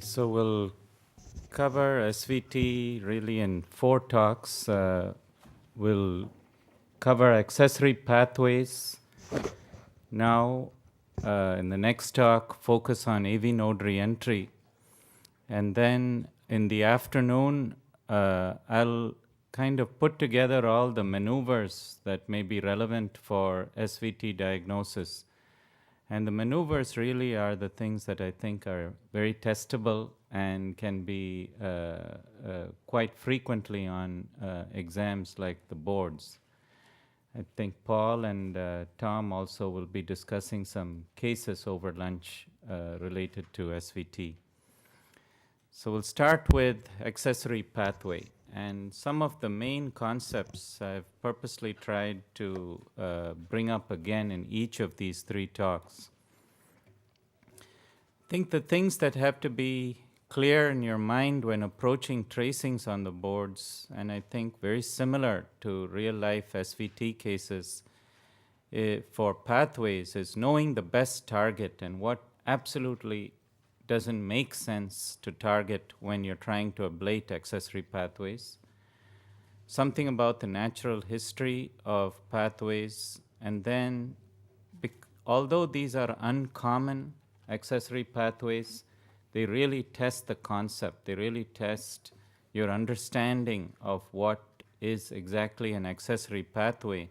So we'll cover SVT really in 4 talks. We'll cover accessory pathways. Now, in the next talk, focus on AV node reentry. And then in the afternoon, I'll kind of put together all the maneuvers that may be relevant for SVT diagnosis. And the maneuvers really are the things that I think are very testable and can be quite frequently on exams like the boards. I think Paul and Tom also will be discussing some cases over lunch related to SVT. So we'll start with accessory pathway. And some of the main concepts I've purposely tried to bring up again in each of these 3 talks. I think the things that have to be clear in your mind when approaching tracings on the boards, and I think very similar to real life SVT cases for pathways, is knowing the best target and what absolutely doesn't make sense to target when you're trying to ablate accessory pathways. Something about the natural history of pathways, and then although these are uncommon accessory pathways, they really test the concept. They really test your understanding of what is exactly an accessory pathway.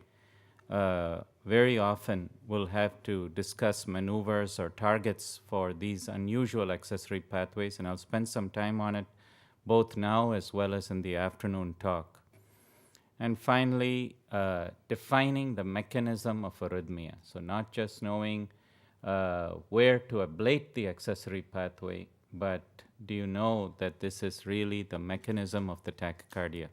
Very often we'll have to discuss maneuvers or targets for these unusual accessory pathways, and I'll spend some time on it both now as well as in the afternoon talk. And finally, defining the mechanism of arrhythmia. So not just knowing where to ablate the accessory pathway, but do you know that this is really the mechanism of the tachycardia?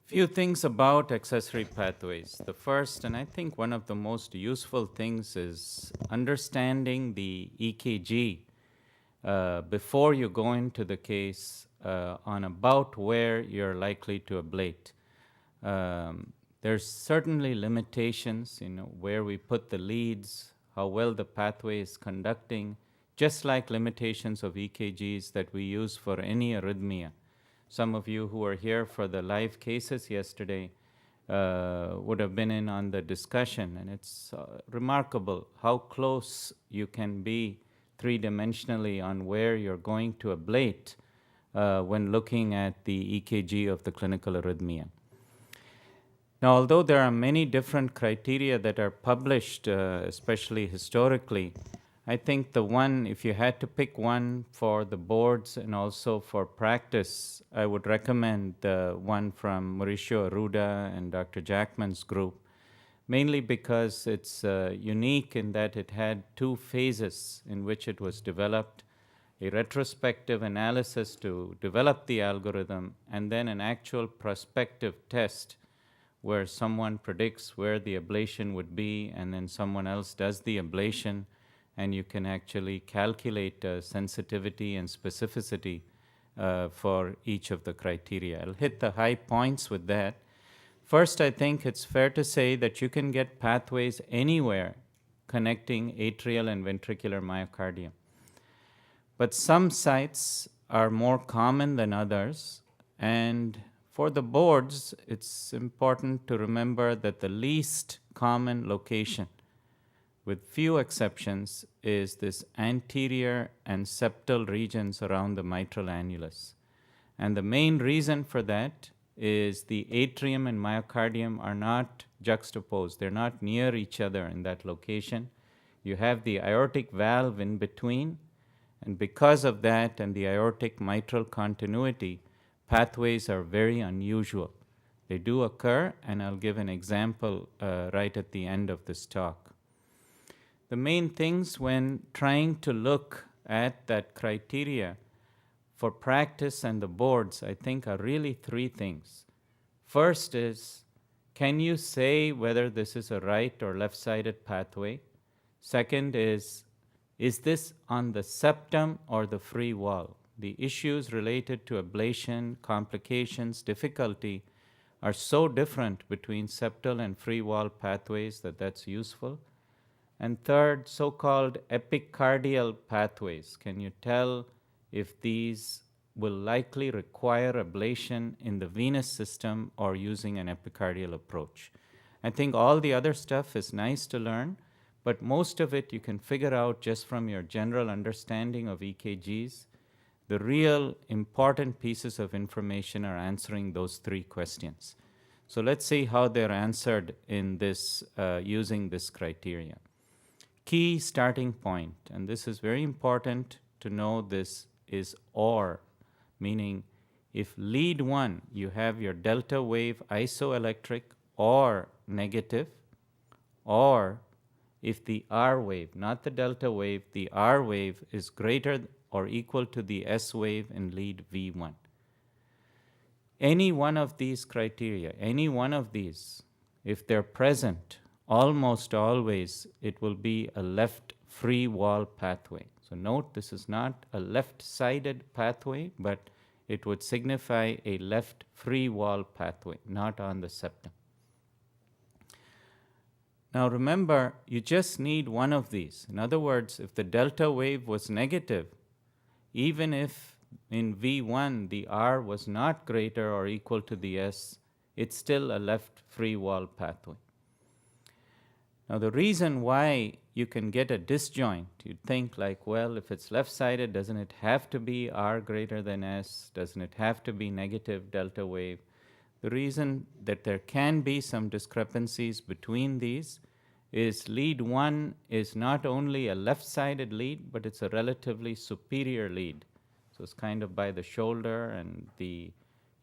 Few things about accessory pathways. The first, and I think one of the most useful things, is understanding the EKG before you go into the case on about where you're likely to ablate. There's certainly limitations, where we put the leads, how well the pathway is conducting, just like limitations of EKGs that we use for any arrhythmia. Some of you who were here for the live cases yesterday would have been in on the discussion, and it's remarkable how close you can be three-dimensionally on where you're going to ablate when looking at the EKG of the clinical arrhythmia. Now, although there are many different criteria that are published, especially historically, I think the one, if you had to pick one for the boards and also for practice, I would recommend the one from Mauricio Arruda and Dr. Jackman's group, mainly because it's unique in that it had 2 phases in which it was developed: a retrospective analysis to develop the algorithm, and then an actual prospective test where someone predicts where the ablation would be, and then someone else does the ablation, and you can actually calculate sensitivity and specificity for each of the criteria. I'll hit the high points with that. First, I think it's fair to say that you can get pathways anywhere connecting atrial and ventricular myocardium. But some sites are more common than others, and for the boards, it's important to remember that the least common location, with few exceptions, is this anterior and septal regions around the mitral annulus. And the main reason for that is the atrium and myocardium are not juxtaposed. They're not near each other in that location. You have the aortic valve in between, and because of that and the aortic mitral continuity, pathways are very unusual. They do occur, and I'll give an example right at the end of this talk. The main things when trying to look at that criteria for practice and the boards, I think, are really 3 things. First is, can you say whether this is a right or left-sided pathway? Second is this on the septum or the free wall? The issues related to ablation, complications, difficulty are so different between septal and free wall pathways that that's useful. And third, so-called epicardial pathways. Can you tell if these will likely require ablation in the venous system or using an epicardial approach? I think all the other stuff is nice to learn, but most of it you can figure out just from your general understanding of EKGs. The real important pieces of information are answering those three questions. So let's see how they're answered in this using this criteria. Key starting point, and this is very important to know, this is OR, meaning if lead 1, you have your delta wave isoelectric or negative, or if the R wave, not the delta wave, the R wave is greater or equal to the S wave in lead V1. Any one of these criteria, any one of these, if they're present, almost always it will be a left free wall pathway. So note, this is not a left-sided pathway, but it would signify a left free wall pathway, not on the septum. Now remember, you just need one of these. In other words, if the delta wave was negative, even if in V1 the R was not greater or equal to the S, it's still a left free wall pathway. Now the reason why you can get a disjoint, you'd think like, well, if it's left-sided, doesn't it have to be R greater than S? Doesn't it have to be negative delta wave? The reason that there can be some discrepancies between these is lead 1 is not only a left-sided lead, but it's a relatively superior lead. So it's kind of by the shoulder, and the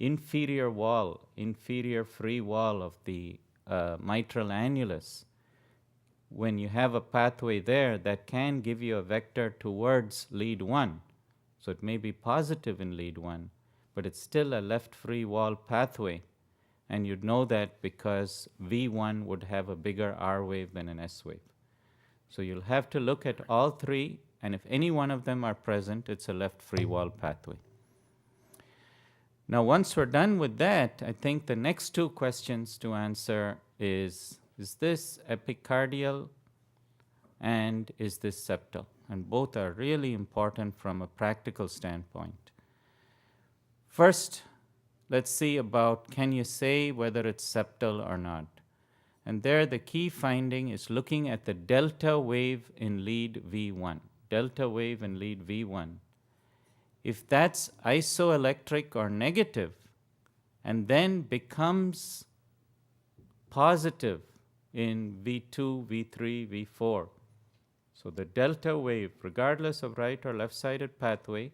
inferior wall, inferior free wall of the mitral annulus, when you have a pathway there, that can give you a vector towards lead 1. So it may be positive in lead 1, but it's still a left free wall pathway. And you'd know that because V1 would have a bigger R wave than an S wave. So you'll have to look at all three, and if any one of them are present, it's a left free wall pathway. Now, once we're done with that, I think the next two questions to answer is this epicardial and is this septal? And both are really important from a practical standpoint. First, let's see about, can you say whether it's septal or not? And there the key finding is looking at the delta wave in lead V1. Delta wave in lead V1. If that's isoelectric or negative, and then becomes positive in V2, V3, V4. So the delta wave, regardless of right or left-sided pathway,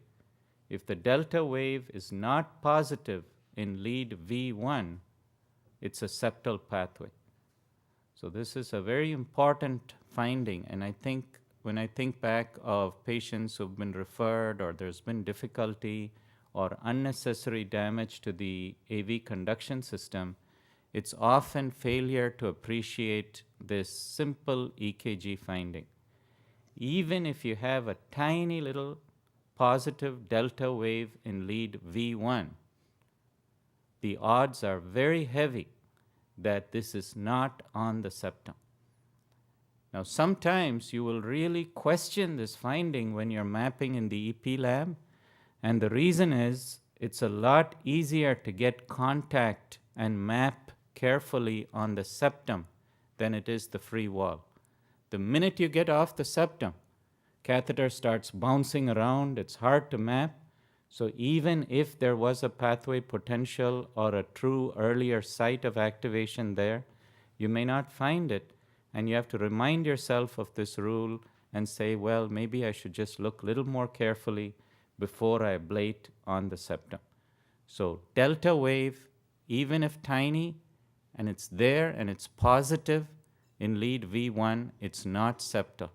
if the delta wave is not positive in lead V1, it's a septal pathway. So this is a very important finding, and I think when I think back of patients who've been referred or there's been difficulty or unnecessary damage to the AV conduction system, it's often failure to appreciate this simple EKG finding. Even if you have a tiny little positive delta wave in lead V1, the odds are very heavy that this is not on the septum. Now, sometimes you will really question this finding when you're mapping in the EP lab, and the reason is it's a lot easier to get contact and map carefully on the septum than it is the free wall. The minute you get off the septum, catheter starts bouncing around, it's hard to map. So even if there was a pathway potential or a true earlier site of activation there, you may not find it, and you have to remind yourself of this rule and say, well, maybe I should just look a little more carefully before I ablate on the septum. So delta wave, even if tiny, and it's there and it's positive in lead V1, it's not septal.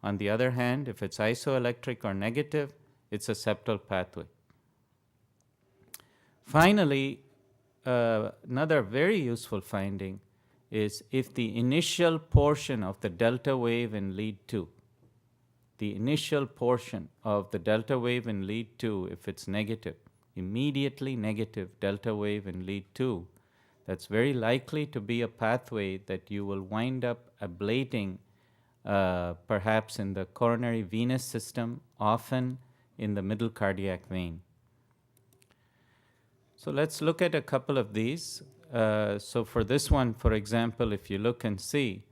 On the other hand, if it's isoelectric or negative, it's a septal pathway. Finally, another very useful finding is if the initial portion of the delta wave in lead 2, the initial portion of the delta wave in lead 2, if it's negative, immediately negative delta wave in lead 2, that's very likely to be a pathway that you will wind up ablating perhaps in the coronary venous system, often in the middle cardiac vein. So let's look at a couple of these. So for this one, for example, if you look and see,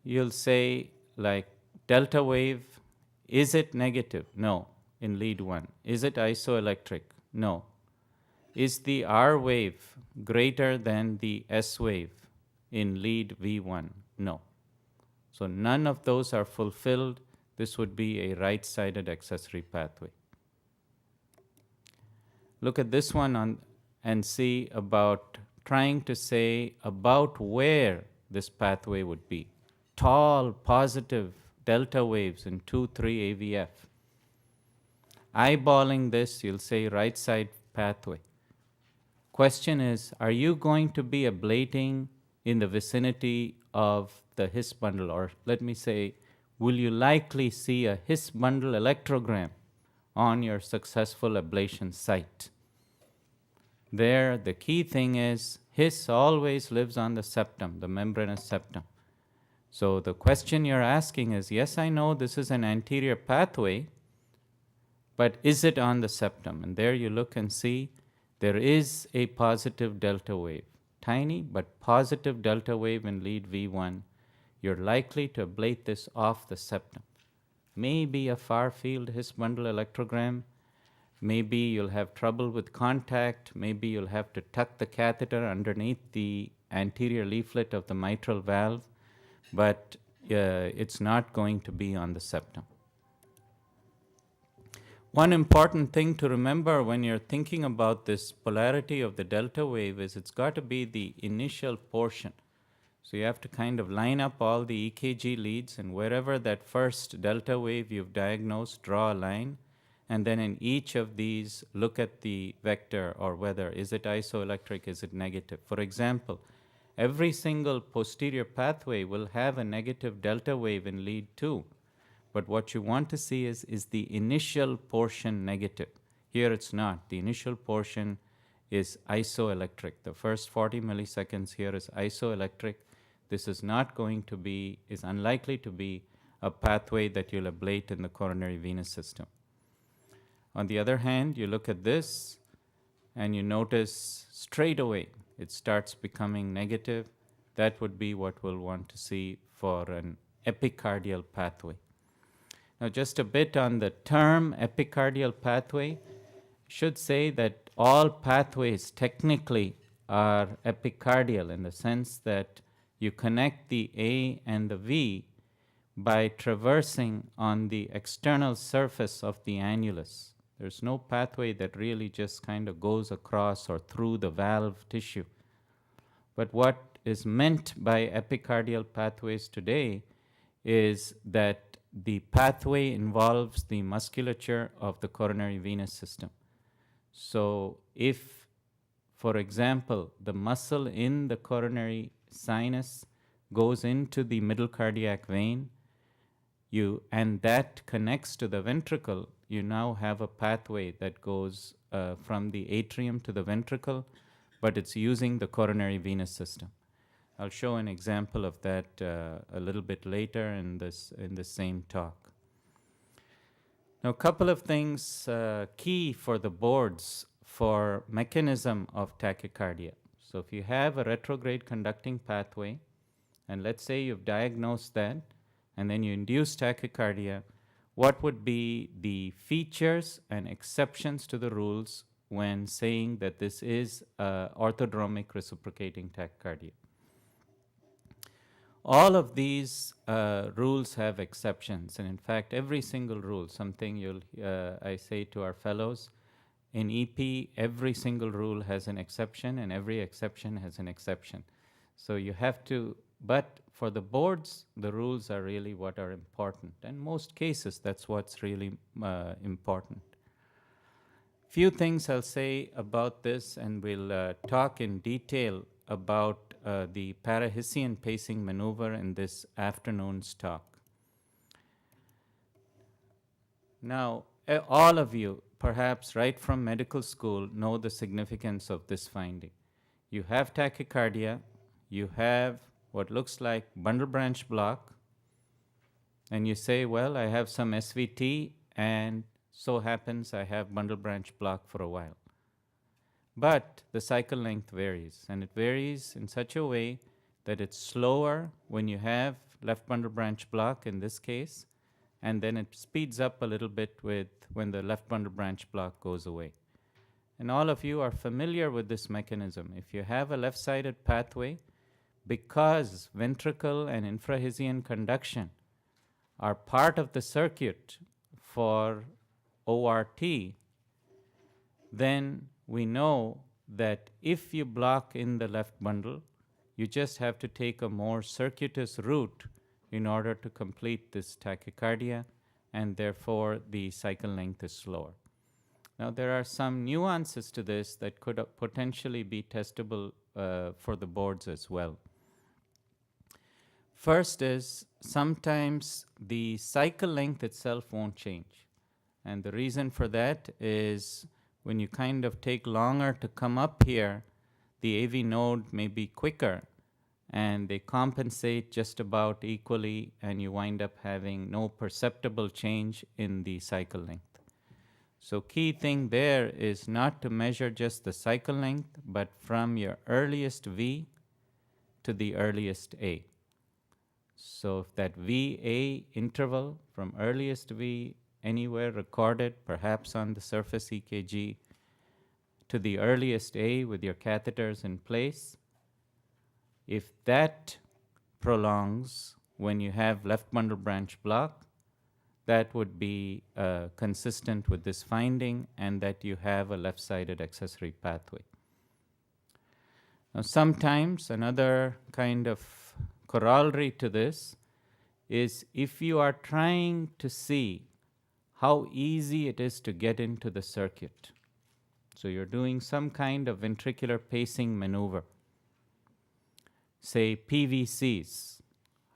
you'll say like delta wave, is it negative? No, in lead 1. Is it isoelectric? No. Is the R wave greater than the S wave in lead V1? No. So none of those are fulfilled. This would be a right-sided accessory pathway. Look at this one and see about trying to say about where this pathway would be. Tall, positive delta waves in 2,3 AVF. Eyeballing this, you'll say right side pathway. Question is, are you going to be ablating in the vicinity of the His bundle? Or let me say, will you likely see a His bundle electrogram on your successful ablation site? There, the key thing is, His always lives on the septum, the membranous septum. So the question you're asking is, yes, I know this is an anterior pathway, but is it on the septum? And there you look and see there is a positive delta wave. Tiny, but positive delta wave in lead V1. You're likely to ablate this off the septum. Maybe a far field His bundle electrogram. Maybe you'll have trouble with contact. Maybe you'll have to tuck the catheter underneath the anterior leaflet of the mitral valve, but it's not going to be on the septum. One important thing to remember when you're thinking about this polarity of the delta wave is it's got to be the initial portion. So you have to kind of line up all the EKG leads, and wherever that first delta wave you've diagnosed, draw a line, and then in each of these, look at the vector or whether, is it isoelectric, is it negative? For example, every single posterior pathway will have a negative delta wave in lead 2. But what you want to see is the initial portion negative. Here it's not. The initial portion is isoelectric. The first 40 milliseconds here is isoelectric. This is not going to be, is unlikely to be a pathway that you'll ablate in the coronary venous system. On the other hand, you look at this and you notice straight away it starts becoming negative. That would be what we'll want to see for an epicardial pathway. Now, just a bit on the term epicardial pathway. Should say that all pathways technically are epicardial in the sense that you connect the A and the V by traversing on the external surface of the annulus. There's no pathway that really just kind of goes across or through the valve tissue. But what is meant by epicardial pathways today is that the pathway involves the musculature of the coronary venous system. So if, for example, the muscle in the coronary sinus goes into the middle cardiac vein, and that connects to the ventricle, you now have a pathway that goes from the atrium to the ventricle, but it's using the coronary venous system. I'll show an example of that a little bit later in the same talk. Now, a couple of things key for the boards for mechanism of tachycardia. So if you have a retrograde conducting pathway, and let's say you've diagnosed that, and then you induce tachycardia, what would be the features and exceptions to the rules when saying that this is orthodromic reciprocating tachycardia? All of these rules have exceptions, and in fact, every single rule, something I say to our fellows, in EP, every single rule has an exception, and every exception has an exception. So you have to, but for the boards, the rules are really what are important. In most cases, that's what's really important. Few things I'll say about this, and we'll talk in detail about the Parahisian pacing maneuver in this afternoon's talk. Now, all of you, perhaps right from medical school, know the significance of this finding. You have tachycardia, you have what looks like bundle branch block, And you say, well, I have some SVT, and so happens I have bundle branch block for a while. But the cycle length varies, and it varies in such a way that it's slower when you have left bundle branch block in this case, and then it speeds up a little bit with when the left bundle branch block goes away. And all of you are familiar with this mechanism. If you have a left-sided pathway, because ventricle and infrahysian conduction are part of the circuit for ORT, then we know that if you block in the left bundle, you just have to take a more circuitous route in order to complete this tachycardia, and therefore the cycle length is slower. Now, there are some nuances to this that could potentially be testable for the boards as well. First is sometimes the cycle length itself won't change. And the reason for that is when you kind of take longer to come up here, the AV node may be quicker and they compensate just about equally, and you wind up having no perceptible change in the cycle length. So key thing there is not to measure just the cycle length, but from your earliest V to the earliest A. So if that VA interval from earliest V anywhere recorded, perhaps on the surface EKG, to the earliest A with your catheters in place, if that prolongs when you have left bundle branch block, that would be consistent with this finding, and that you have a left-sided accessory pathway. Now, sometimes another kind of corollary to this is if you are trying to see how easy it is to get into the circuit. So you're doing some kind of ventricular pacing maneuver, say PVCs,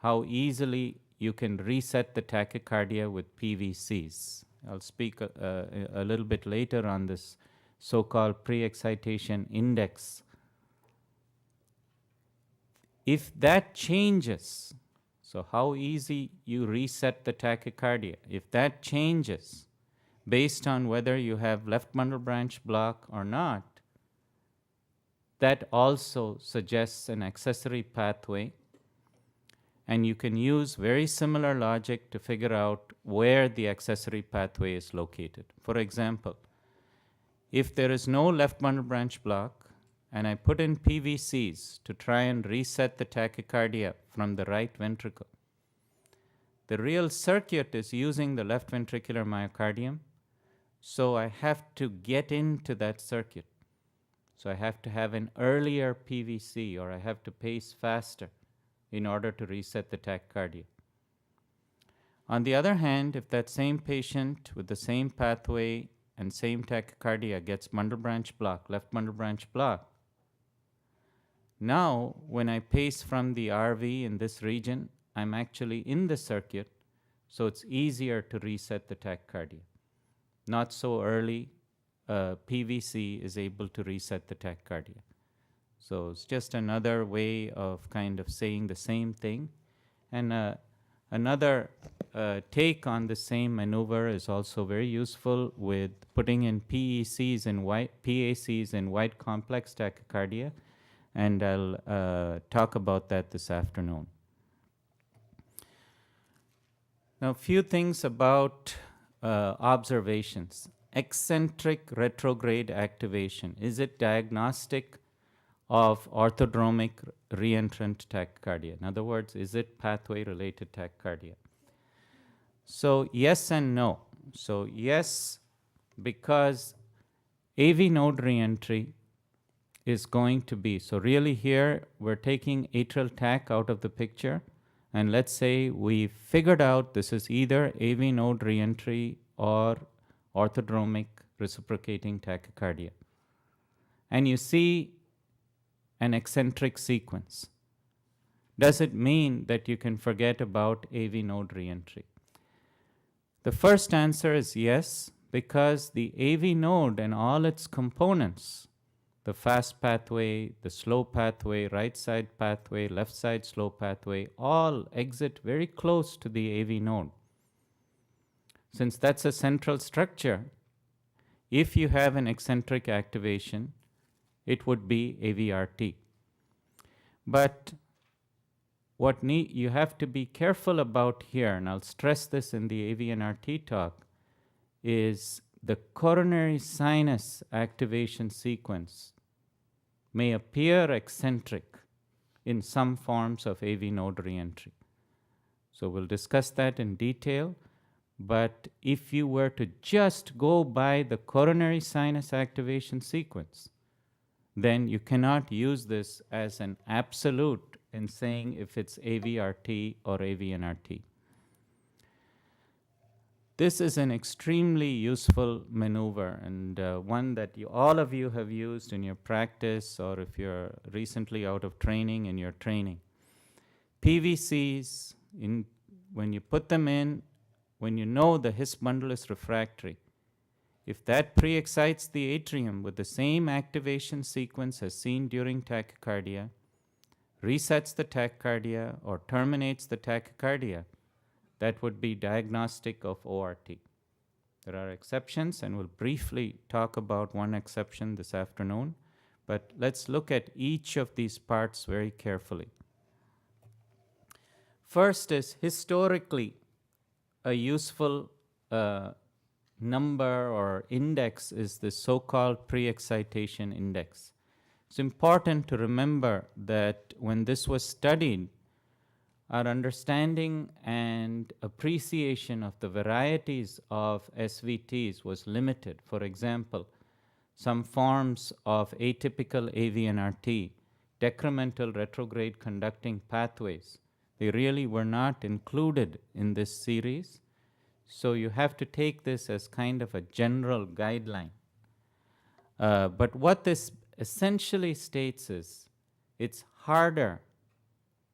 how easily you can reset the tachycardia with PVCs. I'll speak a little bit later on this so-called pre-excitation index. If that changes, so how easy you reset the tachycardia, if that changes based on whether you have left bundle branch block or not, that also suggests an accessory pathway. And you can use very similar logic to figure out where the accessory pathway is located. For example, if there is no left bundle branch block, and I put in PVCs to try and reset the tachycardia from the right ventricle, the real circuit is using the left ventricular myocardium, so I have to get into that circuit. So I have to have an earlier PVC, or I have to pace faster in order to reset the tachycardia. On the other hand, if that same patient with the same pathway and same tachycardia gets bundle branch block, left bundle branch block, now when I pace from the RV in this region, I'm actually in the circuit, so it's easier to reset the tachycardia. Not so early, PVC is able to reset the tachycardia. So it's just another way of kind of saying the same thing. And another take on the same maneuver is also very useful with putting in PACs in white complex tachycardia. And I'll talk about that this afternoon. Now, a few things about observations. Eccentric retrograde activation. Is it diagnostic of orthodromic reentrant tachycardia? In other words, is it pathway-related tachycardia? So yes and no. So yes, because AV node reentry is going to be, so really here we're taking atrial tach out of the picture, and let's say we figured out this is either AV node reentry or orthodromic reciprocating tachycardia. And you see an eccentric sequence. Does it mean that you can forget about AV node reentry? The first answer is yes, because the AV node and all its components the fast pathway, the slow pathway, right side pathway, left side slow pathway, all exit very close to the AV node. Since that's a central structure, if you have an eccentric activation, it would be AVRT. But what you have to be careful about here, and I'll stress this in the AVNRT talk, is the coronary sinus activation sequence may appear eccentric in some forms of AV node reentry. So we'll discuss that in detail. But if you were to just go by the coronary sinus activation sequence, then you cannot use this as an absolute in saying if it's AVRT or AVNRT. This is an extremely useful maneuver, and one that all of you have used in your practice, or if you're recently out of training, in your training. PVCs, when you put them in, when you know the His bundle is refractory, if that pre-excites the atrium with the same activation sequence as seen during tachycardia, resets the tachycardia or terminates the tachycardia, that would be diagnostic of ORT. There are exceptions, and we'll briefly talk about one exception this afternoon, but let's look at each of these parts very carefully. First is historically a useful number or index is the so-called pre-excitation index. It's important to remember that when this was studied, our understanding and appreciation of the varieties of SVTs was limited. For example, some forms of atypical AVNRT, decremental retrograde conducting pathways, they really were not included in this series. So you have to take this as kind of a general guideline. But what this essentially states is it's harder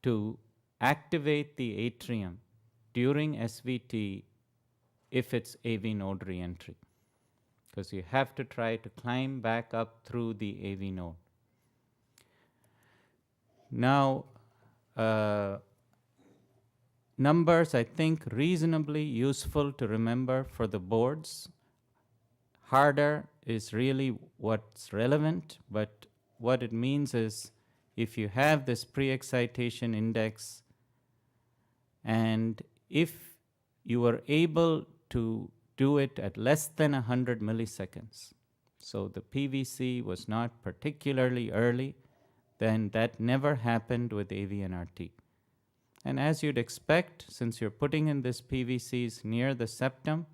to activate the atrium during SVT if it's AV node reentry, because you have to try to climb back up through the AV node. Now, numbers, I think, reasonably useful to remember for the boards. Harder is really what's relevant, but what it means is if you have this pre-excitation index, and if you were able to do it at less than 100 milliseconds, so the PVC was not particularly early, then that never happened with AVNRT. And as you'd expect, since you're putting in this PVCs near the septum,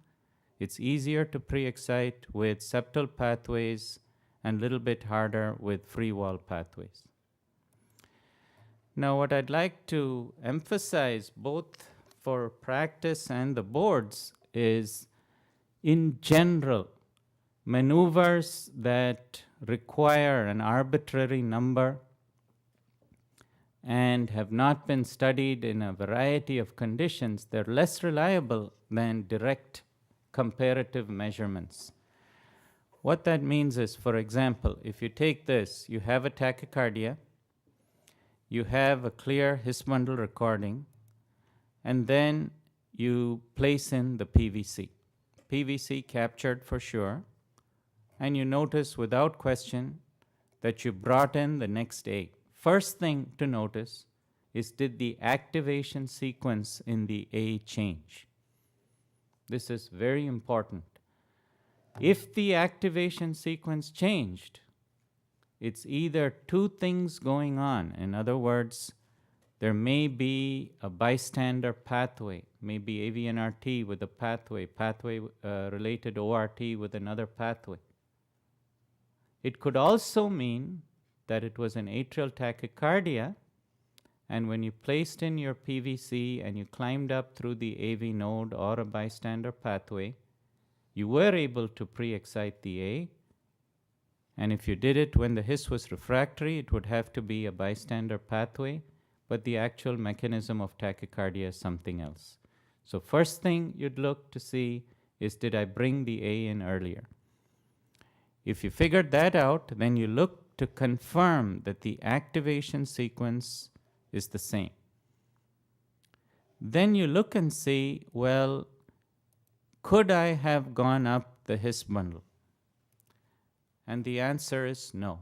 it's easier to pre-excite with septal pathways and a little bit harder with free wall pathways. Now, what I'd like to emphasize both for practice and the boards is, in general, maneuvers that require an arbitrary number and have not been studied in a variety of conditions, they're less reliable than direct comparative measurements. What that means is, for example, if you take this, you have a tachycardia, you have a clear His bundle recording, and then you place in the PVC. PVC captured for sure, and you notice without question that you brought in the next A. First thing to notice is, did the activation sequence in the A change? This is very important. If the activation sequence changed, it's either two things going on. In other words, there may be a bystander pathway, maybe AVNRT with a pathway related ORT with another pathway. It could also mean that it was an atrial tachycardia, and when you placed in your PVC and you climbed up through the AV node or a bystander pathway, you were able to pre-excite the A. And if you did it when the His was refractory, it would have to be a bystander pathway, but the actual mechanism of tachycardia is something else. So first thing you'd look to see is, did I bring the A in earlier? If you figured that out, then you look to confirm that the activation sequence is the same. Then you look and see, well, could I have gone up the His bundle? And the answer is no.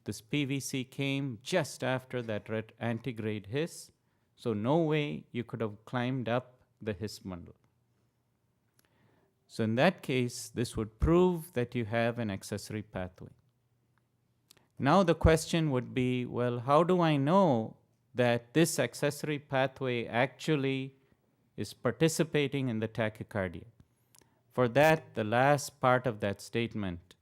This PVC came just after that antigrade His, so no way you could have climbed up the His bundle. So in that case, this would prove that you have an accessory pathway. Now the question would be, well, how do I know that this accessory pathway actually is participating in the tachycardia? For that, the last part of that statement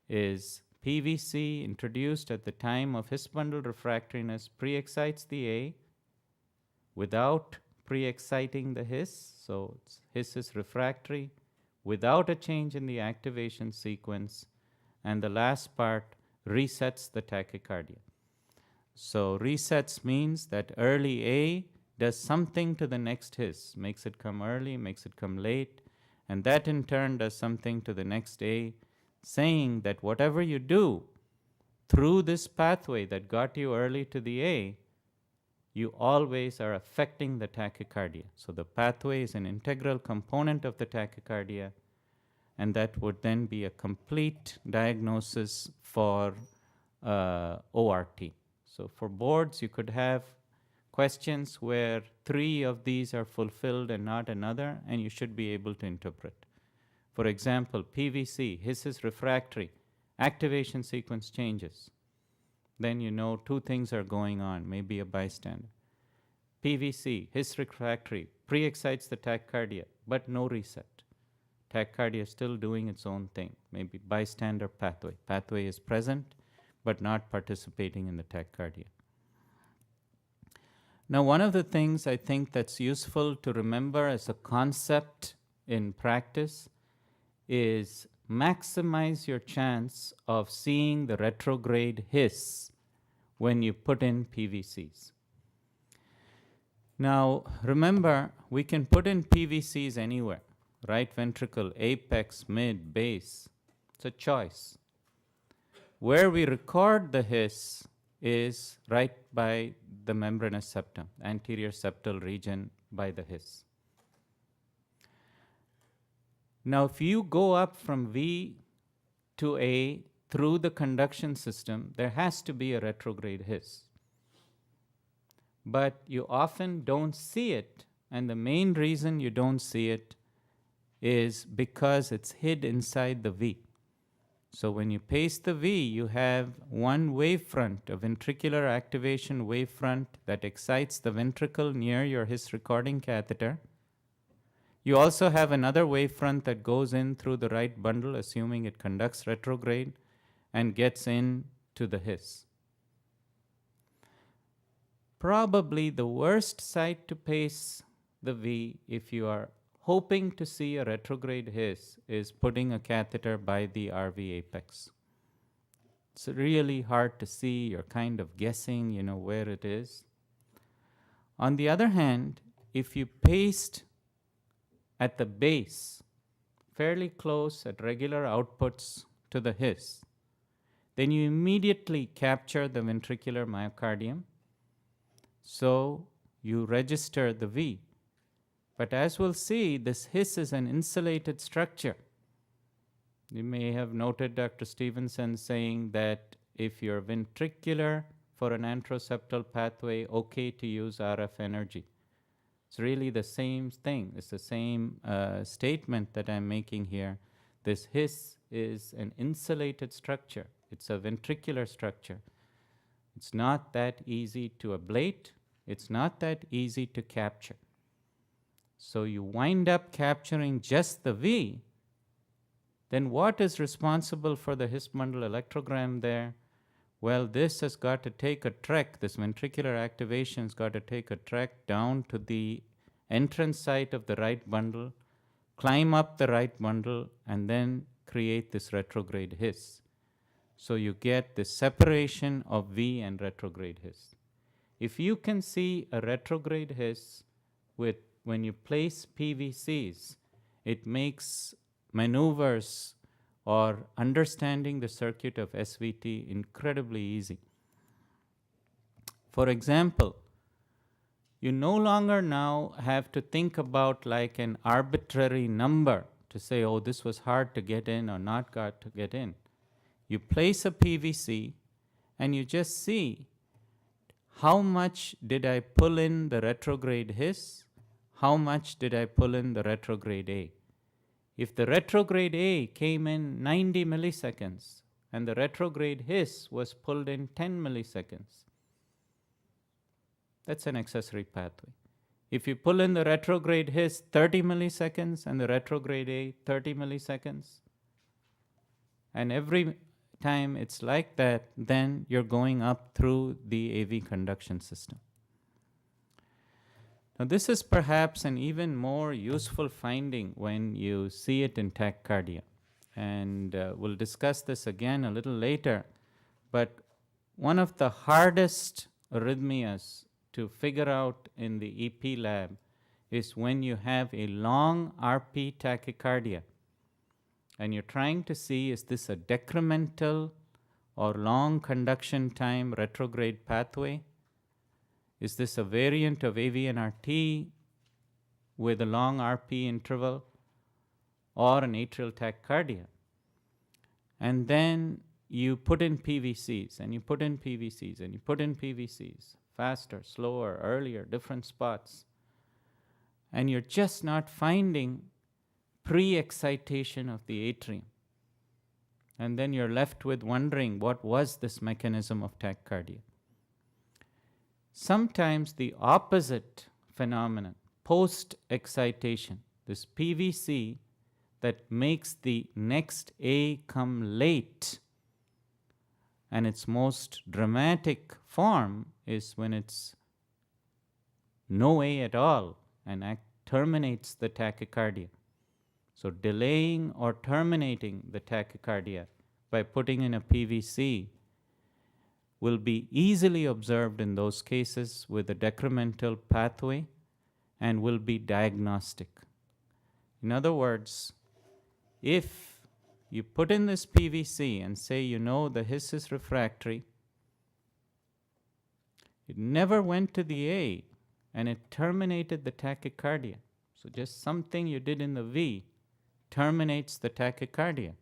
is PVC introduced at the time of His bundle refractoriness pre-excites the A without pre-exciting the His. So His is refractory without a change in the activation sequence. And the last part resets the tachycardia. So resets means that early A does something to the next His, makes it come early, makes it come late, and that in turn does something to the next A, saying that whatever you do through this pathway that got you early to the A, you always are affecting the tachycardia. So the pathway is an integral component of the tachycardia, and that would then be a complete diagnosis for ORT. So for boards, you could have questions where 3 of these are fulfilled and not another, and you should be able to interpret. For example, PVC, His is refractory, activation sequence changes. Then you know 2 things are going on, maybe a bystander. PVC, His refractory, pre-excites the tachycardia, but no reset. Tachycardia is still doing its own thing, maybe bystander pathway. Pathway is present, but not participating in the tachycardia. Now, one of the things I think that's useful to remember as a concept in practice is maximize your chance of seeing the retrograde His when you put in PVCs. Now, remember, we can put in PVCs anywhere. Right ventricle, apex, mid, base. It's a choice. Where we record the His is right by the membranous septum, anterior septal region by the His. Now, if you go up from V to A through the conduction system, there has to be a retrograde His. But you often don't see it, and the main reason you don't see it is because it's hid inside the V. So when you paste the V, you have one wavefront, a ventricular activation wavefront that excites the ventricle near your His recording catheter. You also have another wavefront that goes in through the right bundle, assuming it conducts retrograde, and gets in to the His. Probably the worst site to paste the V, if you are hoping to see a retrograde His, is putting a catheter by the RV apex. It's really hard to see. You're kind of guessing, where it is. On the other hand, if you paste at the base, fairly close at regular outputs to the His, then you immediately capture the ventricular myocardium. So you register the V. But as we'll see, this His is an insulated structure. You may have noted Dr. Stevenson saying that if you're ventricular for an anteroseptal pathway, okay to use RF energy. It's really the same thing. It's the same statement that I'm making here. This His is an insulated structure. It's a ventricular structure. It's not that easy to ablate. It's not that easy to capture. So you wind up capturing just the V. Then what is responsible for the His bundle electrogram there? Well, this has got to take a trek. This ventricular activation has got to take a trek down to the entrance site of the right bundle, climb up the right bundle, and then create this retrograde His. So you get the separation of V and retrograde His. If you can see a retrograde His when you place PVCs, it makes maneuvers or understanding the circuit of SVT incredibly easy. For example, you no longer now have to think about like an arbitrary number to say, oh, this was hard to get in or not got to get in. You place a PVC and you just see how much did I pull in the retrograde His, how much did I pull in the retrograde A. If the retrograde A came in 90 milliseconds and the retrograde His was pulled in 10 milliseconds, that's an accessory pathway. If you pull in the retrograde His 30 milliseconds and the retrograde A 30 milliseconds, and every time it's like that, then you're going up through the AV conduction system. Now, this is perhaps an even more useful finding when you see it in tachycardia. And we'll discuss this again a little later. But one of the hardest arrhythmias to figure out in the EP lab is when you have a long RP tachycardia and you're trying to see, is this a decremental or long conduction time retrograde pathway? Is this a variant of AVNRT with a long RP interval or an atrial tachycardia? And then you put in PVCs and you put in PVCs and you put in PVCs, faster, slower, earlier, different spots. And you're just not finding pre-excitation of the atrium. And then you're left with wondering, what was this mechanism of tachycardia? Sometimes the opposite phenomenon, post-excitation, this PVC that makes the next A come late, and its most dramatic form is when it's no A at all and terminates the tachycardia. So delaying or terminating the tachycardia by putting in a PVC will be easily observed in those cases with a decremental pathway and will be diagnostic. In other words, if you put in this PVC and say you know the His is refractory, it never went to the A and it terminated the tachycardia. So just something you did in the V terminates the tachycardia.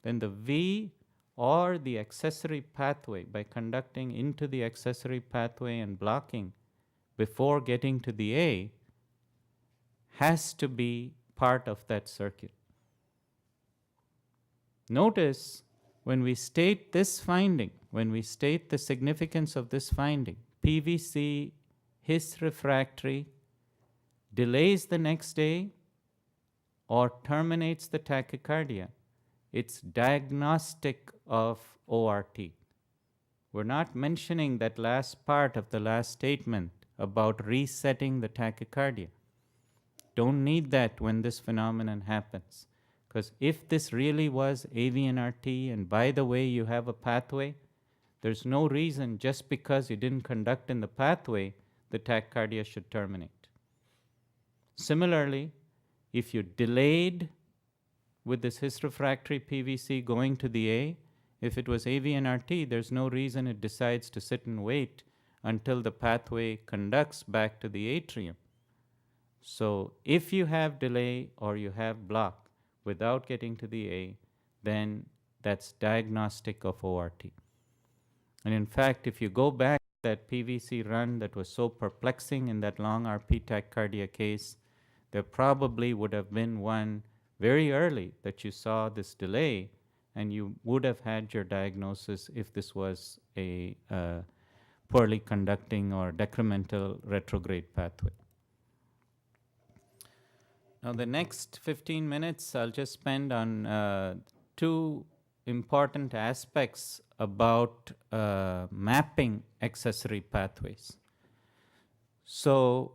Then the V or the accessory pathway, by conducting into the accessory pathway and blocking before getting to the A, has to be part of that circuit. Notice when we state this finding, when we state the significance of this finding, PVC His refractory delays the next A or terminates the tachycardia, it's diagnostic of ORT. We're not mentioning that last part of the last statement about resetting the tachycardia. Don't need that when this phenomenon happens. Because if this really was AVNRT, and by the way, you have a pathway, there's no reason just because you didn't conduct in the pathway, the tachycardia should terminate. Similarly, if you delayed with this His refractory PVC going to the A, if it was AVNRT, there's no reason it decides to sit and wait until the pathway conducts back to the atrium. So if you have delay or you have block without getting to the A, then that's diagnostic of ORT. And in fact, if you go back to that PVC run that was so perplexing in that long RP tachycardia case, there probably would have been one very early that you saw this delay, and you would have had your diagnosis if this was a poorly conducting or decremental retrograde pathway. Now, the next 15 minutes I'll just spend on two important aspects about mapping accessory pathways. So,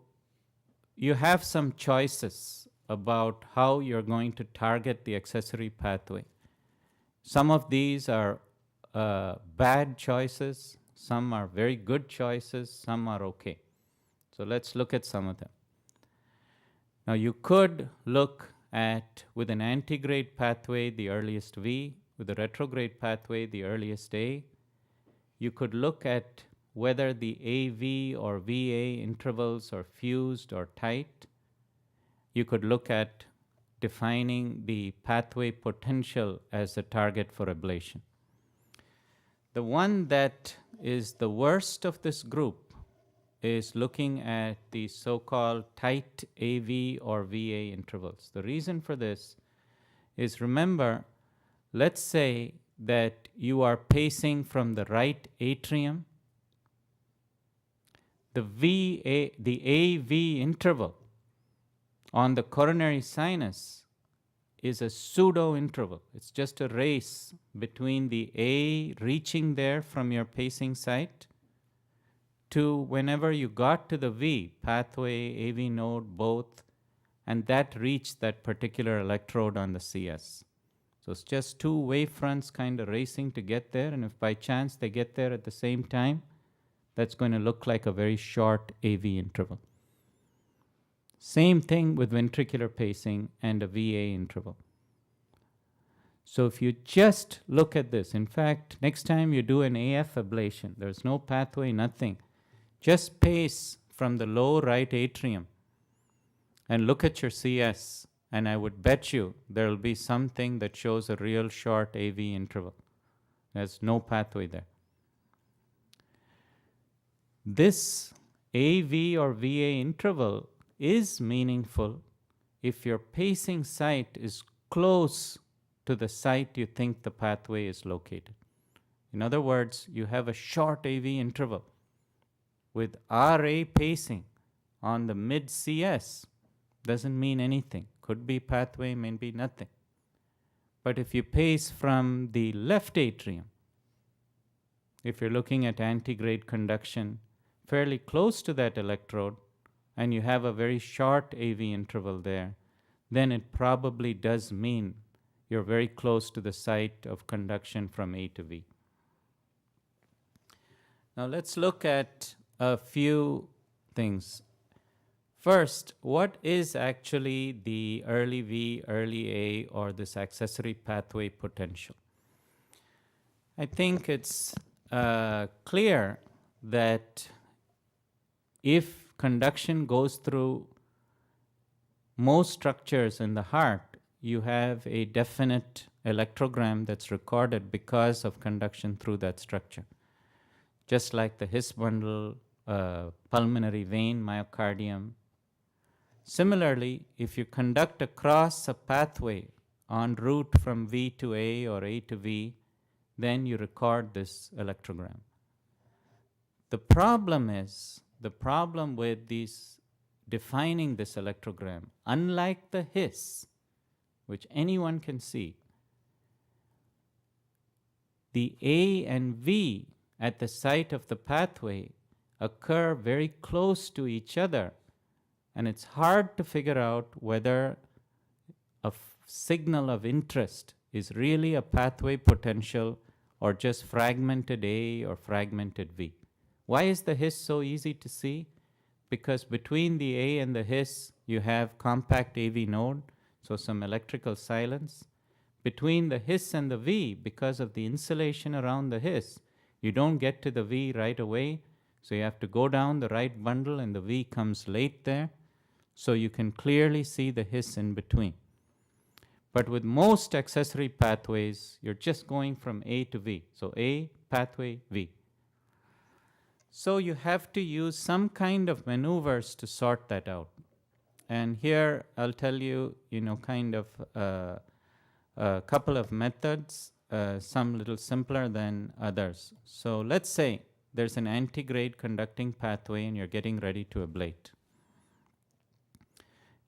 you have some choices about how you're going to target the accessory pathway. Some of these are bad choices, some are very good choices, some are okay. So let's look at some of them. Now you could look with an antegrade pathway, the earliest V, with a retrograde pathway, the earliest A. You could look at whether the AV or VA intervals are fused or tight. You could look at defining the pathway potential as the target for ablation. The one that is the worst of this group is looking at the so-called tight AV or VA intervals. The reason for this is, remember, let's say that you are pacing from the right atrium. The AV interval on the coronary sinus is a pseudo interval. It's just a race between the A reaching there from your pacing site to whenever you got to the V, pathway, AV node, both, and that reached that particular electrode on the CS. So it's just two wavefronts kind of racing to get there, and if by chance they get there at the same time, that's going to look like a very short AV interval. Same thing with ventricular pacing and a VA interval. So if you just look at this, in fact, next time you do an AF ablation, there's no pathway, nothing. Just pace from the low right atrium and look at your CS, and I would bet you there will be something that shows a real short AV interval. There's no pathway there. This AV or VA interval is meaningful if your pacing site is close to the site you think the pathway is located. In other words, you have a short AV interval with RA pacing on the mid CS. Doesn't mean anything. Could be pathway, may be nothing. But if you pace from the left atrium, if you're looking at antegrade conduction, fairly close to that electrode, and you have a very short AV interval there, then it probably does mean you're very close to the site of conduction from A to V. Now let's look at a few things. First, what is actually the early V, early A, or this accessory pathway potential? I think it's clear that if conduction goes through most structures in the heart, you have a definite electrogram that's recorded because of conduction through that structure. Just like the His bundle, pulmonary vein, myocardium. Similarly, if you conduct across a pathway en route from V to A or A to V, then you record this electrogram. The problem with these defining this electrogram, unlike the His, which anyone can see, the A and V at the site of the pathway occur very close to each other, and it's hard to figure out whether a signal of interest is really a pathway potential or just fragmented A or fragmented V. Why is the His so easy to see? Because between the A and the His, you have compact AV node, so some electrical silence. Between the His and the V, because of the insulation around the His, you don't get to the V right away, so you have to go down the right bundle and the V comes late there, so you can clearly see the His in between. But with most accessory pathways, you're just going from A to V. So A, pathway, V. So you have to use some kind of maneuvers to sort that out. And here I'll tell you, kind of a couple of methods, some little simpler than others. So let's say there's an antegrade conducting pathway and you're getting ready to ablate.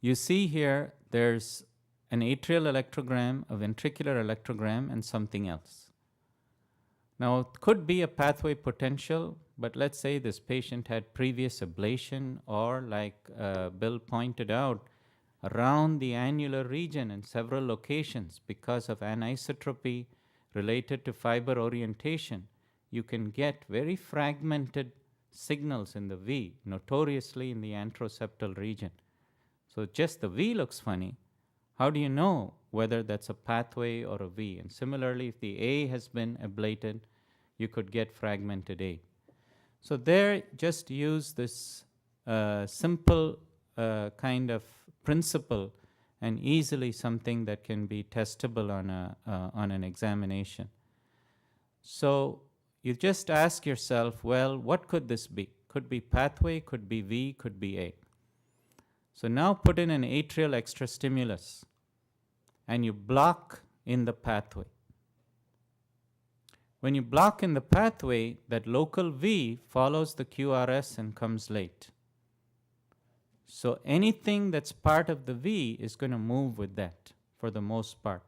You see here there's an atrial electrogram, a ventricular electrogram, and something else. Now, it could be a pathway potential, but let's say this patient had previous ablation, or like Bill pointed out, around the annular region in several locations because of anisotropy related to fiber orientation, you can get very fragmented signals in the V, notoriously in the anteroseptal region. So just the V looks funny. How do you know whether that's a pathway or a V? And similarly, if the A has been ablated, you could get fragmented A. So there, just use this simple kind of principle and easily something that can be testable on an examination. So you just ask yourself, well, what could this be? Could be pathway, could be V, could be A. So now put in an atrial extrastimulus and you block in the pathway. When you block in the pathway, that local V follows the QRS and comes late. So anything that's part of the V is going to move with that for the most part.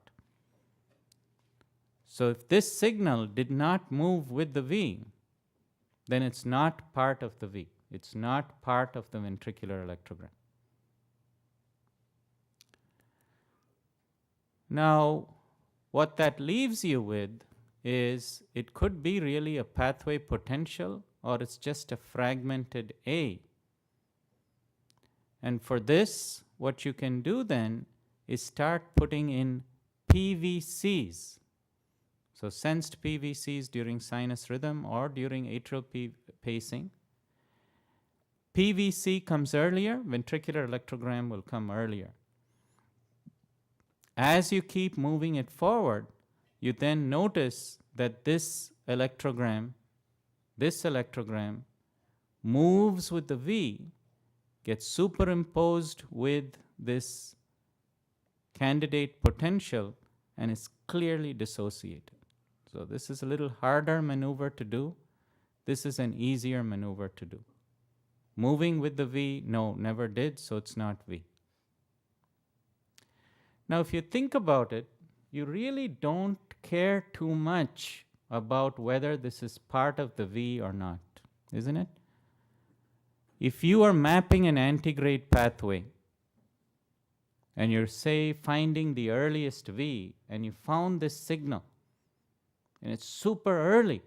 So if this signal did not move with the V, then it's not part of the V. It's not part of the ventricular electrogram. Now, what that leaves you with is it could be really a pathway potential or it's just a fragmented A. And for this, what you can do then is start putting in PVCs. So sensed PVCs during sinus rhythm or during atrial pacing. PVC comes earlier, ventricular electrogram will come earlier. As you keep moving it forward, you then notice that this electrogram moves with the V, gets superimposed with this candidate potential, and is clearly dissociated. So this is a little harder maneuver to do. This is an easier maneuver to do. Moving with the V, no, never did, so it's not V. Now, if you think about it, you really don't care too much about whether this is part of the V or not, isn't it? If you are mapping an antegrade pathway and you're, say, finding the earliest V and you found this signal and it's super early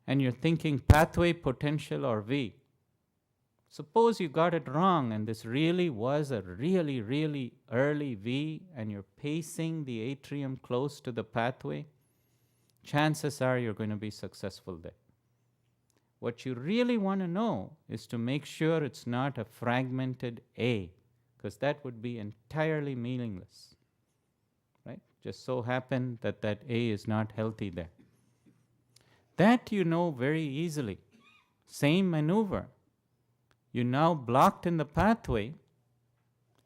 and you're thinking pathway potential or V, suppose you got it wrong and this really was a really, really early V and you're pacing the atrium close to the pathway, chances are you're going to be successful there. What you really want to know is to make sure it's not a fragmented A, because that would be entirely meaningless, right? Just so happen that that A is not healthy there. That you know very easily. Same maneuver. You now blocked in the pathway,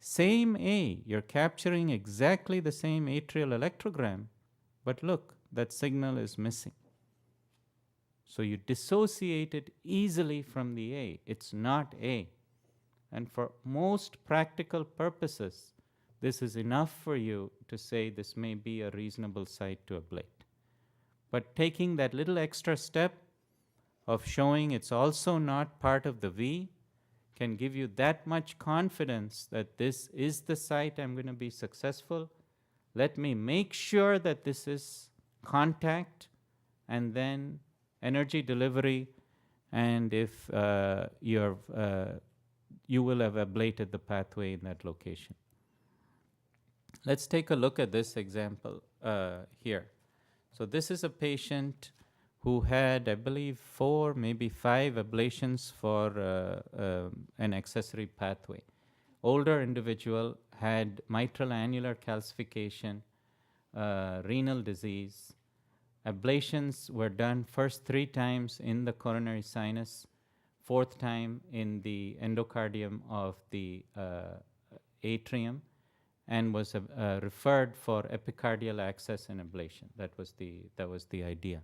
same A, you're capturing exactly the same atrial electrogram, but look, that signal is missing. So you dissociate it easily from the A. It's not A. And for most practical purposes, this is enough for you to say this may be a reasonable site to ablate. But taking that little extra step of showing it's also not part of the V can give you that much confidence that this is the site I'm going to be successful. Let me make sure that this is contact and then energy delivery, and if you will have ablated the pathway in that location. Let's take a look at this example here. So this is a patient who had, I believe, 4, maybe 5 ablations for an accessory pathway. Older individual, had mitral annular calcification, renal disease. Ablations were done first 3 times in the coronary sinus, 4th time in the endocardium of the atrium, and was referred for epicardial access and ablation. That was the idea.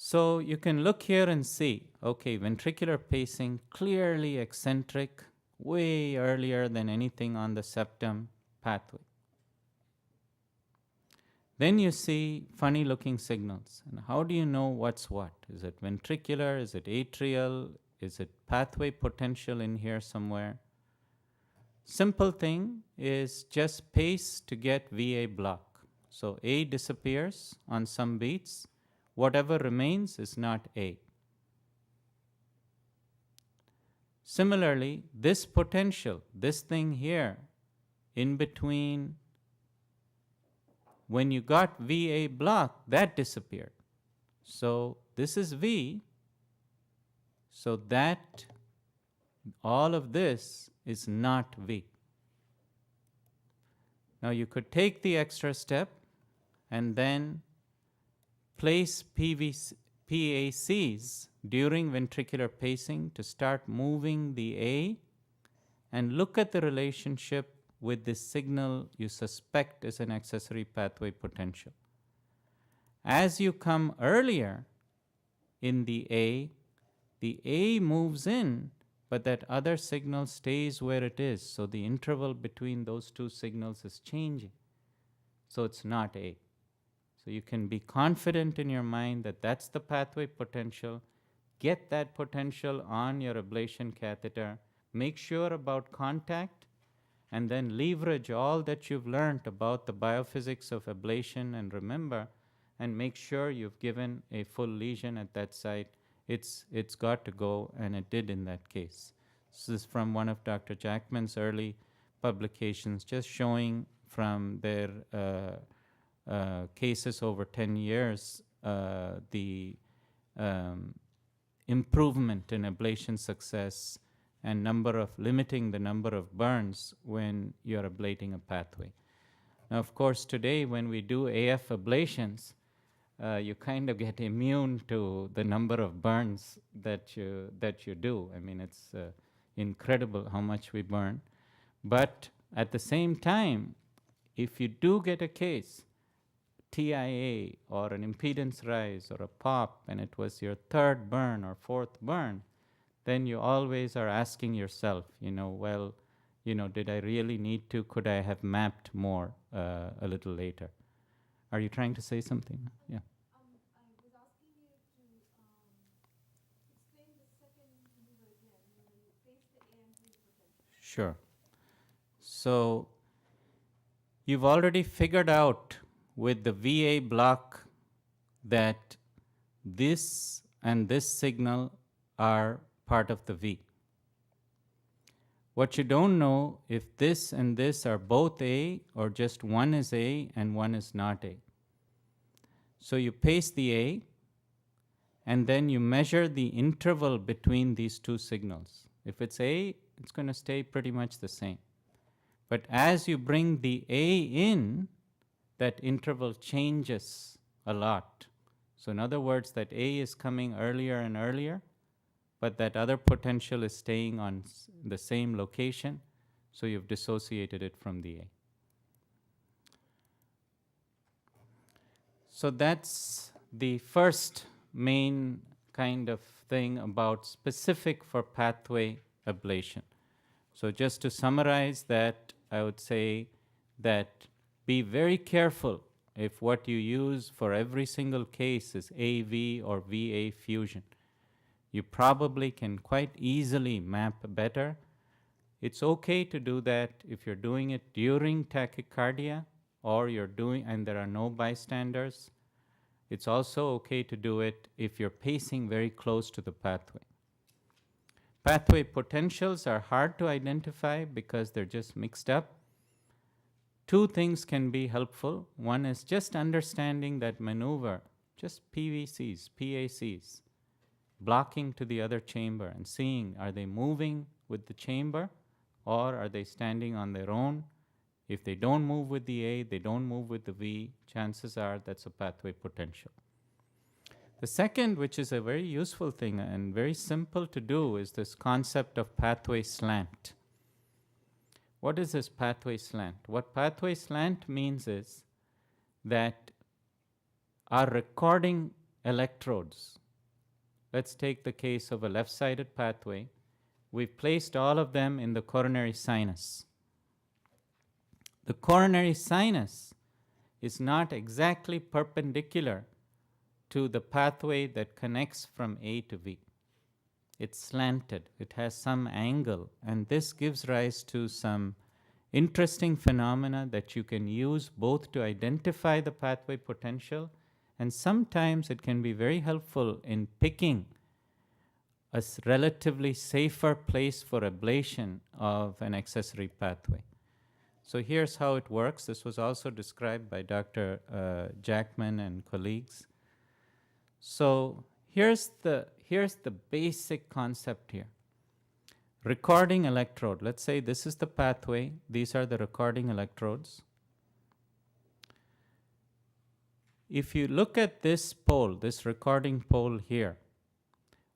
So you can look here and see, okay, ventricular pacing, clearly eccentric, way earlier than anything on the septum pathway. Then you see funny looking signals. And how do you know what's what? Is it ventricular? Is it atrial? Is it pathway potential in here somewhere? Simple thing is just pace to get VA block. So A disappears on some beats. Whatever remains is not A. Similarly, this potential, this thing here, in between, when you got VA block, that disappeared. So this is V, so that all of this is not V. Now you could take the extra step and then place PACs during ventricular pacing to start moving the A and look at the relationship with this signal you suspect is an accessory pathway potential. As you come earlier in the A moves in, but that other signal stays where it is. So the interval between those two signals is changing. So it's not A. So you can be confident in your mind that that's the pathway potential. Get that potential on your ablation catheter. Make sure about contact, and then leverage all that you've learned about the biophysics of ablation, and remember, and make sure you've given a full lesion at that site. It's got to go, and it did in that case. This is from one of Dr. Jackman's early publications, just showing from their cases over 10 years the improvement in ablation success and limiting the number of burns when you're ablating a pathway. Now, of course, today when we do AF ablations, you kind of get immune to the number of burns that you do. I mean, it's incredible how much we burn. But at the same time, if you do get a case, TIA or an impedance rise or a pop, and it was your third burn or fourth burn, then you always are asking yourself, did I really need to? Could I have mapped more a little later? Are you trying to say something? Yeah. I was asking you to explain the second maneuver again, where you face the AMP potential. Sure. So you've already figured out with the VA block that this and this signal are part of the V. What you don't know if this and this are both A or just one is A and one is not A. So you pace the A and then you measure the interval between these two signals. If it's A, it's going to stay pretty much the same. But as you bring the A in, that interval changes a lot. So in other words, that A is coming earlier and earlier, but that other potential is staying on the same location, so you've dissociated it from the A. So that's the first main kind of thing about specific for pathway ablation. So just to summarize that, I would say that be very careful if what you use for every single case is AV or VA fusion. You probably can quite easily map better. It's okay to do that if you're doing it during tachycardia or and there are no bystanders. It's also okay to do it if you're pacing very close to the pathway. Pathway potentials are hard to identify because they're just mixed up. Two things can be helpful. One is just understanding that maneuver, just PVCs, PACs, blocking to the other chamber and seeing, are they moving with the chamber or are they standing on their own? If they don't move with the A, they don't move with the V, chances are that's a pathway potential. The second, which is a very useful thing and very simple to do, is this concept of pathway slant. What is this pathway slant? What pathway slant means is that our recording electrodes, let's take the case of a left-sided pathway, we've placed all of them in the coronary sinus. The coronary sinus is not exactly perpendicular to the pathway that connects from A to V. It's slanted, it has some angle, and this gives rise to some interesting phenomena that you can use both to identify the pathway potential, and sometimes it can be very helpful in picking a relatively safer place for ablation of an accessory pathway. So here's how it works. This was also described by Dr. Jackman and colleagues. So here's the basic concept here. Recording electrode. Let's say this is the pathway. These are the recording electrodes. If you look at this pole, this recording pole here,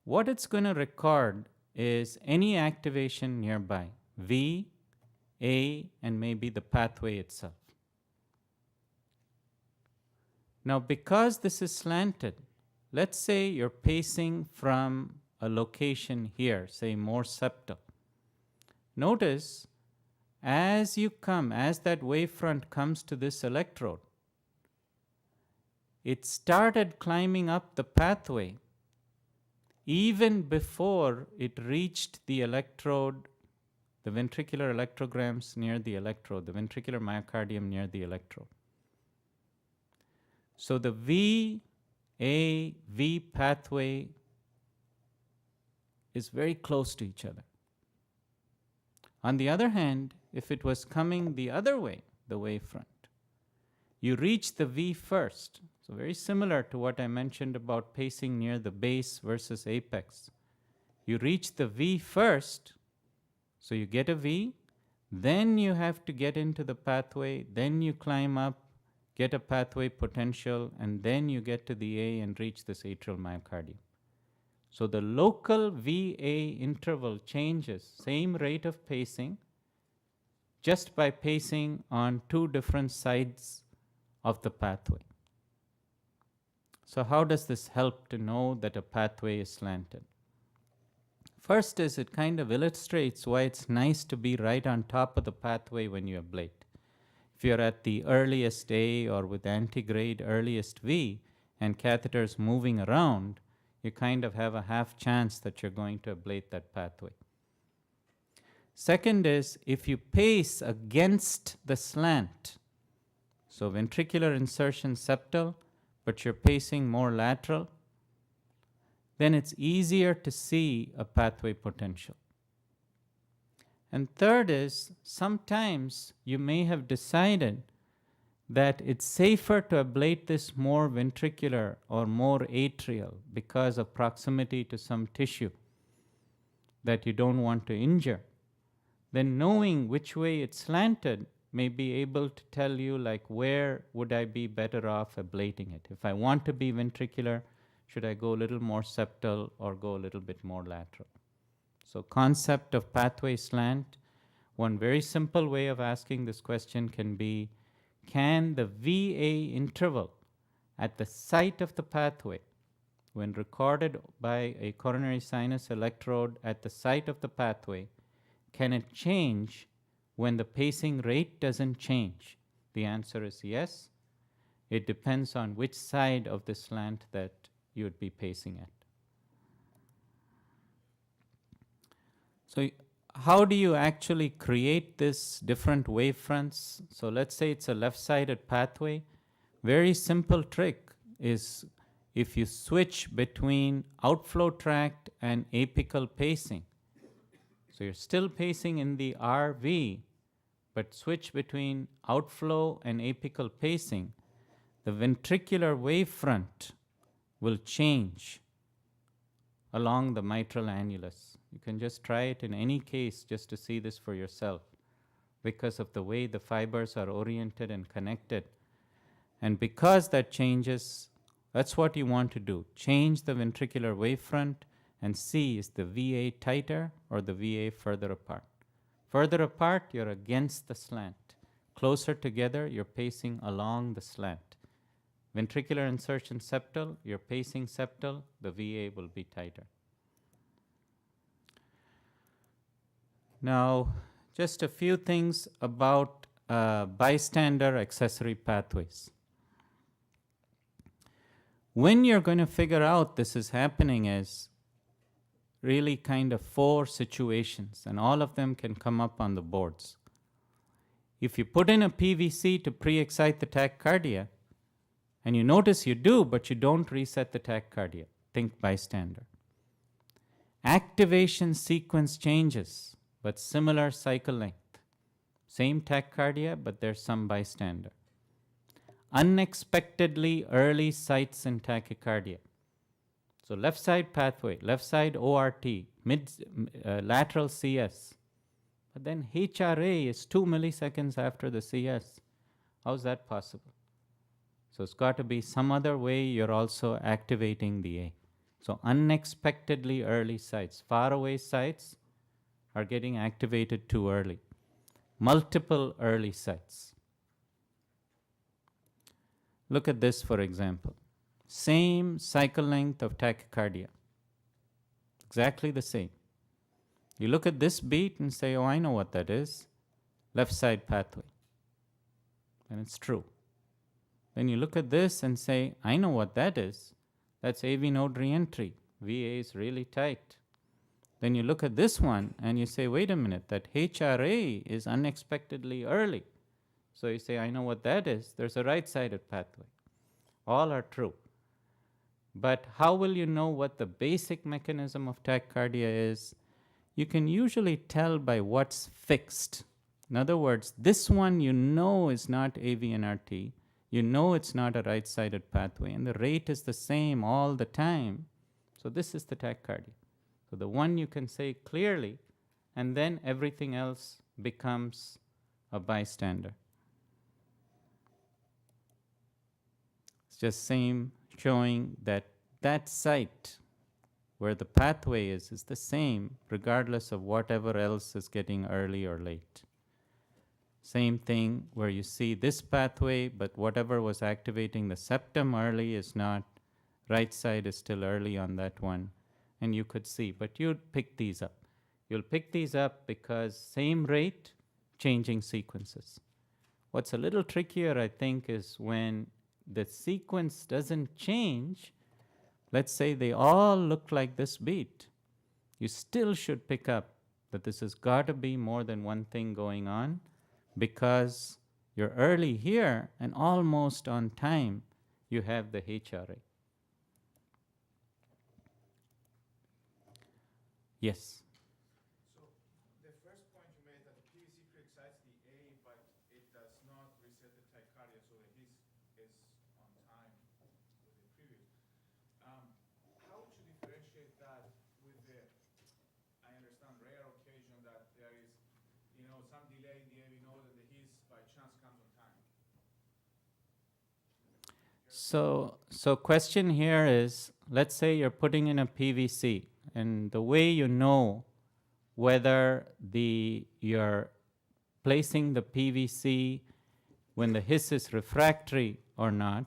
what it's going to record is any activation nearby, V, A, and maybe the pathway itself. Now, because this is slanted, let's say you're pacing from a location here, say more septal. Notice, as that wavefront comes to this electrode, it started climbing up the pathway even before it reached the electrode, the ventricular electrograms near the electrode, the ventricular myocardium near the electrode. So the V pathway is very close to each other. On the other hand, if it was coming the other way, the wavefront, you reach the V first. So very similar to what I mentioned about pacing near the base versus apex. You reach the V first, so you get a V, then you have to get into the pathway, then you climb up, get a pathway potential, and then you get to the A and reach this atrial myocardium. So the local VA interval changes, same rate of pacing, just by pacing on two different sides of the pathway. So how does this help to know that a pathway is slanted? First is it kind of illustrates why it's nice to be right on top of the pathway when you ablate. If you're at the earliest A or with antegrade earliest V and catheters moving around, you kind of have a half chance that you're going to ablate that pathway. Second is if you pace against the slant, so ventricular insertion septal, but you're pacing more lateral, then it's easier to see a pathway potential. And third is sometimes you may have decided that it's safer to ablate this more ventricular or more atrial because of proximity to some tissue that you don't want to injure. Then knowing which way it's slanted may be able to tell you, like, where would I be better off ablating it? If I want to be ventricular, should I go a little more septal or go a little bit more lateral? So concept of pathway slant, one very simple way of asking this question can be, can the VA interval at the site of the pathway, when recorded by a coronary sinus electrode at the site of the pathway, can it change when the pacing rate doesn't change? The answer is yes. It depends on which side of the slant that you would be pacing at. So how do you actually create this different wavefronts? So let's say it's a left-sided pathway. Very simple trick is if you switch between outflow tract and apical pacing. So you're still pacing in the RV, but switch between outflow and apical pacing, the ventricular wavefront will change along the mitral annulus. You can just try it in any case just to see this for yourself because of the way the fibers are oriented and connected. And because that changes, that's what you want to do. Change the ventricular wavefront and see, is the VA tighter or the VA further apart? Further apart, you're against the slant. Closer together, you're pacing along the slant. Ventricular insertion septal, you're pacing septal, the VA will be tighter. Now, just a few things about bystander accessory pathways. When you're going to figure out this is happening is really kind of 4 situations, and all of them can come up on the boards. If you put in a PVC to pre-excite the tachycardia, and you notice you do, but you don't reset the tachycardia, think bystander. Activation sequence changes, but similar cycle length. Same tachycardia, but there's some bystander. Unexpectedly early sites in tachycardia. So left side pathway, left side ORT, lateral CS. But then HRA is 2 milliseconds after the CS. How's that possible? So it's got to be some other way you're also activating the A. So unexpectedly early sites, far away sites are getting activated too early. Multiple early sites. Look at this, for example. Same cycle length of tachycardia. Exactly the same. You look at this beat and say, oh, I know what that is. Left side pathway. And it's true. Then you look at this and say, I know what that is. That's AV node reentry. VA is really tight. Then you look at this one and you say, wait a minute, that HRA is unexpectedly early. So you say, I know what that is. There's a right-sided pathway. All are true. But how will you know what the basic mechanism of tachycardia is? You can usually tell by what's fixed. In other words, this one you know is not AVNRT. You know it's not a right-sided pathway, and the rate is the same all the time. So this is the tachycardia. So the one you can say clearly, and then everything else becomes a bystander. It's just same showing that that site where the pathway is the same regardless of whatever else is getting early or late. Same thing where you see this pathway, but whatever was activating the septum early is not, right side is still early on that one. And you could see, but you'd pick these up. You'll pick these up because same rate, changing sequences. What's a little trickier, I think, is when the sequence doesn't change. Let's say they all look like this beat. You still should pick up that this has got to be more than one thing going on, because you're early here and almost on time you have the HRA. Yes? So the first point you made that the PVC pre-excites the A, but it does not reset the tachycardia, so the his is on time with the previous. How would you differentiate that with the, I understand, rare occasion that there is, some delay in the AV node and the his by chance comes on time? So question here is, let's say you're putting in a PVC, and the way you know whether you're placing the PVC when the his is refractory or not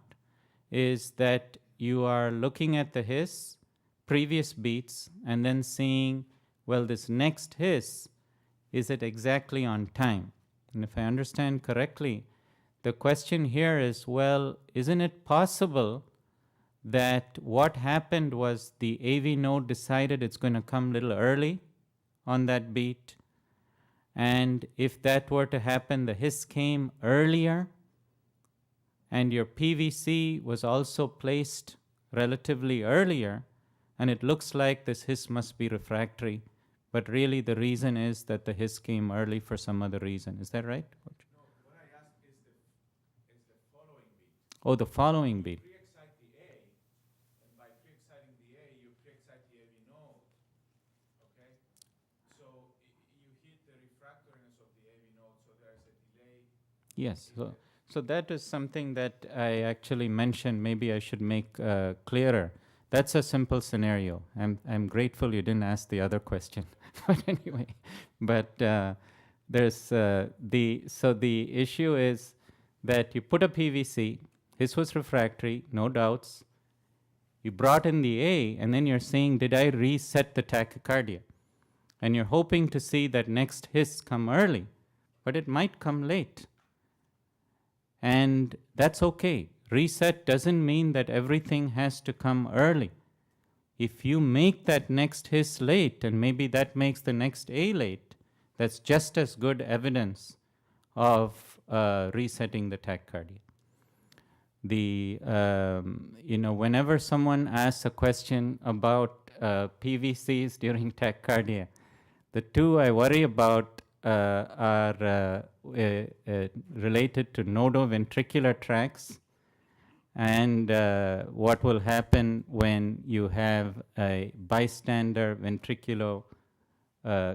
is that you are looking at the his, previous beats, and then seeing, well, this next his, is it exactly on time? And if I understand correctly, the question here is, well, isn't it possible that what happened was the AV node decided it's going to come a little early on that beat, and if that were to happen, the his came earlier, and your PVC was also placed relatively earlier, and it looks like this his must be refractory, but really the reason is that the his came early for some other reason. Is that right? No, what I asked is the following beat. Oh, the following beat. Pre-excite the A, and by pre-exciting the A, you pre-excite the AV node. Okay? So you hit the refractoriness of the AV node, so there's a delay. Yes. So that is something that I actually mentioned. Maybe I should make clearer. That's a simple scenario. I'm grateful you didn't ask the other question. But anyway, there's the issue is that you put a PVC. This was refractory, no doubts. You brought in the A, and then you're saying, did I reset the tachycardia? And you're hoping to see that next his come early, but it might come late. And that's okay. Reset doesn't mean that everything has to come early. If you make that next his late, and maybe that makes the next A late, that's just as good evidence of resetting the tachycardia. Whenever someone asks a question about PVCs during tachycardia. The two I worry about are related to nodoventricular tracts and what will happen when you have a bystander ventricular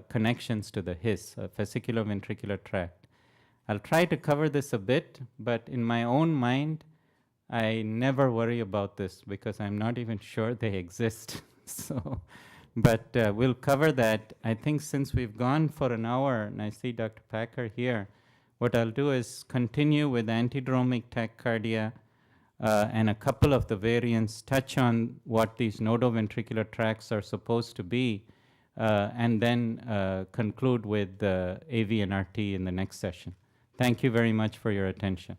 connections to the HIS, vesiculoventricular tract. I'll try to cover this a bit, but in my own mind, I never worry about this because I'm not even sure they exist. So, but we'll cover that. I think since we've gone for an hour, and I see Dr. Packer here, what I'll do is continue with antidromic tachycardia and a couple of the variants, touch on what these nodoventricular tracts are supposed to be, and then conclude with AV and RT in the next session. Thank you very much for your attention.